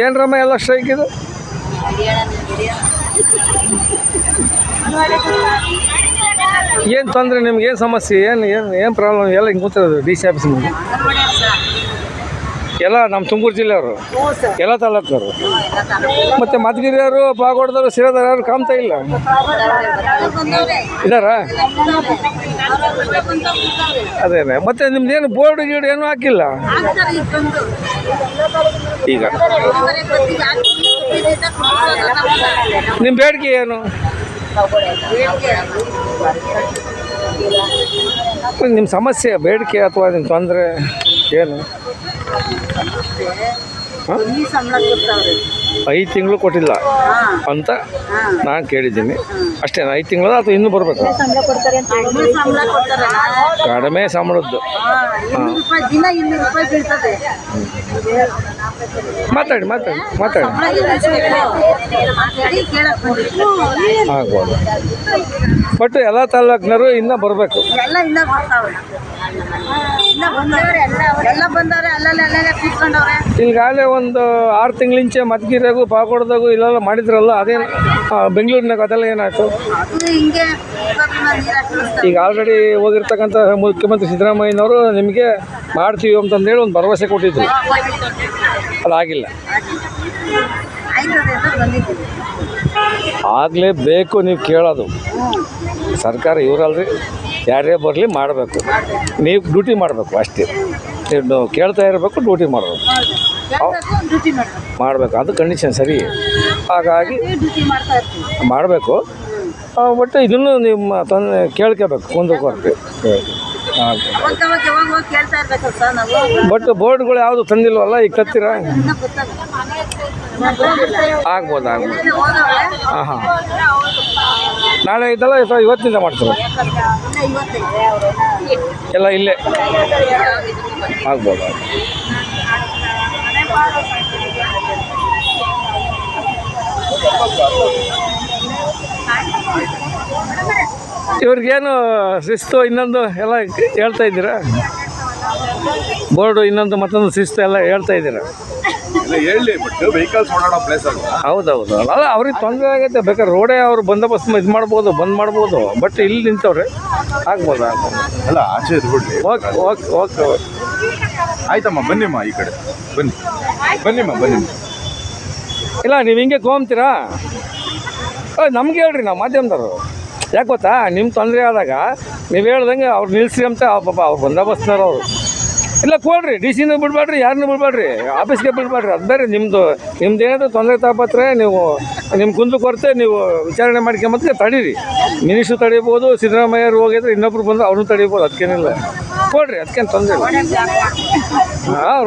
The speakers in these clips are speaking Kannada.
ಏನು ರಮ್ಮ ಎಲ್ಲ ಸ್ಟ್ರೈಕ್ ಇದು? ಏನು ತೊಂದರೆ ನಿಮ್ಗೆ? ಏನು ಸಮಸ್ಯೆ? ಏನು ಪ್ರಾಬ್ಲಮ್? ಎಲ್ಲ ಹಿಂಗೆ ಕೂತಿರೋದು ಡಿ ಸಿ ಆಫೀಸ್ ಮುಂದೆ ಎಲ್ಲ ನಮ್ಮ ತುಮಕೂರು ಜಿಲ್ಲೆಯವರು, ಎಲ್ಲ ತಾಲೂಕವರು. ಮತ್ತು ಮಧುಗಿರಿಯವರು, ಪಾಗೋಡದವರು, ಸಿರಾದವ್ರು ಯಾರು ಕಾಮ್ತಾ ಇಲ್ಲ ಇದ್ದಾರಾ? ಅದೇನೆ. ಮತ್ತು ನಿಮ್ದೇನು ಬೋರ್ಡ್ ಗೀಡ್ ಏನೂ ಹಾಕಿಲ್ಲ ಈಗ? ನಿಮ್ಮ ಬೇಡಿಕೆ ಏನು? ನಿಮ್ಮ ಸಮಸ್ಯೆ ಬೇಡಿಕೆ ಅಥವಾ ನಿಮ್ಮ ತೊಂದರೆ ಏನು? 5 ತಿಂಗಳು ಕೊಟ್ಟಿಲ್ಲ ಅಂತ ನಾನು ಕೇಳಿದ್ದೀನಿ ಅಷ್ಟೇ. 5 ತಿಂಗಳು ಅಥವಾ ಇನ್ನೂ ಬರಬೇಕು? ಕಡಿಮೆ ಸಂಬಳದ್ದು. ಮಾತಾಡಿ ಆಗ್ಬೋದು. ಬಟ್ ಎಲ್ಲ ತಾಲೂಕಿನವರು ಇನ್ನೂ ಬರಬೇಕು. ಈಗಾಗಲೇ ಒಂದು 6 ತಿಂಗಳಿಂಚೆ ಮಧುಗಿರಿಯಾಗೂ ಪಾಗೋಡದಾಗೂ ಇಲ್ಲೆಲ್ಲ ಮಾಡಿದ್ರಲ್ಲ, ಅದೇನು ಬೆಂಗಳೂರಿನಾಗ ಅದೆಲ್ಲ ಏನಾಯಿತು? ಈಗ ಆಲ್ರೆಡಿ ಹೋಗಿರ್ತಕ್ಕಂಥ ಮುಖ್ಯಮಂತ್ರಿ ಸಿದ್ದರಾಮಯ್ಯನವರು ನಿಮಗೆ ಮಾಡ್ತೀವಿ ಅಂತಂದೇಳಿ ಒಂದು ಭರವಸೆ ಕೊಟ್ಟಿದ್ರು, ಅದಾಗಿಲ್ಲ. ಆಗಲೇಬೇಕು. ನೀವು ಕೇಳೋದು ಸರ್ಕಾರ ಇವರಲ್ರಿ, ಯಾರೇ ಬರಲಿ ಮಾಡಬೇಕು. ನೀವು ಡ್ಯೂಟಿ ಮಾಡಬೇಕು ಅಷ್ಟೇ. ನೀವು ಕೇಳ್ತಾ ಇರಬೇಕು, ಡ್ಯೂಟಿ ಮಾಡಬೇಕು. ಅದು ಕಂಡೀಷನ್ ಸರಿ. ಹಾಗಾಗಿ ಮಾಡಬೇಕು. ಬಟ್ ಇದನ್ನು ನಿಮ್ಮ ತೊಂದರೆ ಕೇಳ್ಕೋಬೇಕು ಮುಂದಕ್ಕೆ. ಬಟ್ ಬೋರ್ಡ್ಗಳು ಯಾವುದು ತಂದಿಲ್ವಲ್ಲ ಈಗ ತತ್ತೀರ? ಆಗ್ಬೋದು. ಹಾಂ ನಾಳೆ ಇದೆಲ್ಲ ಇವತ್ತಿನಿಂದ ಮಾಡ್ತಾರೆ ಎಲ್ಲ ಇಲ್ಲೇ ಆಗ್ಬೋದು. ಇವ್ರಿಗೇನು ಶಿಸ್ತು ಇನ್ನೊಂದು ಎಲ್ಲ ಹೇಳ್ತಾ ಇದ್ದೀರಾ? ಬೋರ್ಡು ಇನ್ನೊಂದು ಮತ್ತೊಂದು ಶಿಸ್ತು ಎಲ್ಲ ಹೇಳ್ತಾ ಇದ್ದೀರಾ? ಹೌದೌದು. ಅಲ್ಲ ಅವ್ರಿಗೆ ತೊಂದರೆ ಆಗೈತೆ. ಬೇಕಾದ್ರೆ ರೋಡೇ ಅವ್ರು ಬಂದೋಬಸ್ತ್ ಇದು ಮಾಡ್ಬೋದು, ಬಂದ್ ಮಾಡ್ಬೋದು. ಬಟ್ ಇಲ್ಲಿ ನಿಂತವ್ರೆ ಆಗ್ಬೋದು. ಅಲ್ಲ ಆಚೆ ಬಿಡ್ಲಿ. ಓಕೆ ಆಯ್ತಮ್ಮ, ಬನ್ನಿಮ್ಮ ಈ ಕಡೆ ಬನ್ನಿ. ಇಲ್ಲ ನೀವು ಹಿಂಗೆ ಕೋಂಬ್ತೀರಾ? ನಮ್ಗೆ ಹೇಳ್ರಿ, ನಾವು ಮಾಧ್ಯಮದವರು. ಯಾಕೆ ಗೊತ್ತಾ, ನಿಮ್ಮ ತೊಂದರೆ ಆದಾಗ ನೀವು ಹೇಳ್ದಂಗೆ ಅವ್ರು ನಿಲ್ಲಿಸ್ರಿ ಅಂತ ಪಾಪ ಅವ್ರು ಬಂದೋಬಸ್ತ್ನವ್ರು ಅವರು. ಇಲ್ಲ ಕೊಡ್ರಿ, ಡಿ ಸಿನೂ ಬಿಡಬೇಡ್ರಿ, ಯಾರನ್ನೂ ಬಿಡಬೇಡ್ರಿ, ಆಫೀಸ್ಗೆ ಬಿಡಬೇಡ್ರಿ. ಅದು ಬೇರೆ. ನಿಮ್ಮದು ಏನಾದರೂ ತೊಂದರೆ ತಾಪತ್ರೆ ನೀವು ನಿಮ್ಮ ಕುಂದು ಕೊರತೆ ನೀವು ವಿಚಾರಣೆ ಮಾಡ್ಕೊಂಬಂದ್ರೆ ತಡೀರಿ. ಮಿನಿಸ್ಟ್ರು ತಡೀಬೋದು, ಸಿದ್ದರಾಮಯ್ಯರು ಹೋಗಿದ್ರೆ ಇನ್ನೊಬ್ರು ಬಂದು ಅವ್ರನ್ನೂ ತಡೀಬೋದು. ಅದಕ್ಕೇನಿಲ್ಲ, ಕೊಡ್ರಿ, ಅದಕ್ಕೇನು ತೊಂದರೆ ಇಲ್ಲ. ಹಾಂ,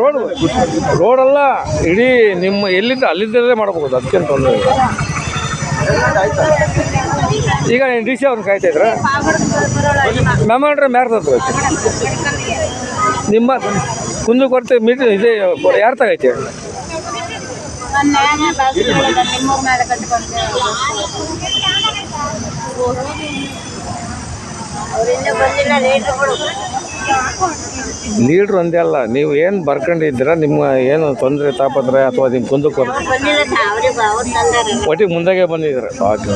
ರೋಡಲ್ಲ ಇಡೀ ನಿಮ್ಮ ಎಲ್ಲಿಂದ ಅಲ್ಲಿಂದಲೇ ಮಾಡ್ಬೋದು. ಅದಕ್ಕೇನು ತೊಂದರೆ ಇಲ್ಲ. ಈಗ ಡಿ ಸಿ ಅವ್ರನ್ನ ಕಾಯ್ತಾಯಿದ್ರ? ಮೆಮೊಂಡ್ರೆ ಮ್ಯಾರ್ದತ್ರ ನಿಮ್ಮ ಕುಂದು ಕೊರತೆ ಮೀಟಿಂಗ್ ಇದೆ. ಯಾರು ತಗೈತೆ? ಲೀಡ್ರ್ ಒಂದೇ ಅಲ್ಲ, ನೀವು ಏನು ಬರ್ಕೊಂಡಿದ್ದೀರ, ನಿಮ್ಮ ಏನು ತೊಂದರೆ ತಾಪತ್ರೆ ಅಥವಾ ನಿಮ್ಮ ಕುಂದು ಕೊರತೆ ಒಟ್ಟಿಗೆ ಮುಂದಾಗೆ ಬಂದಿದ್ದೀರ. ಓಕೆ.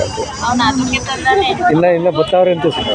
ಇನ್ನು ಬರ್ತಾವ್ರೆ ಅಂತ ಸರ್.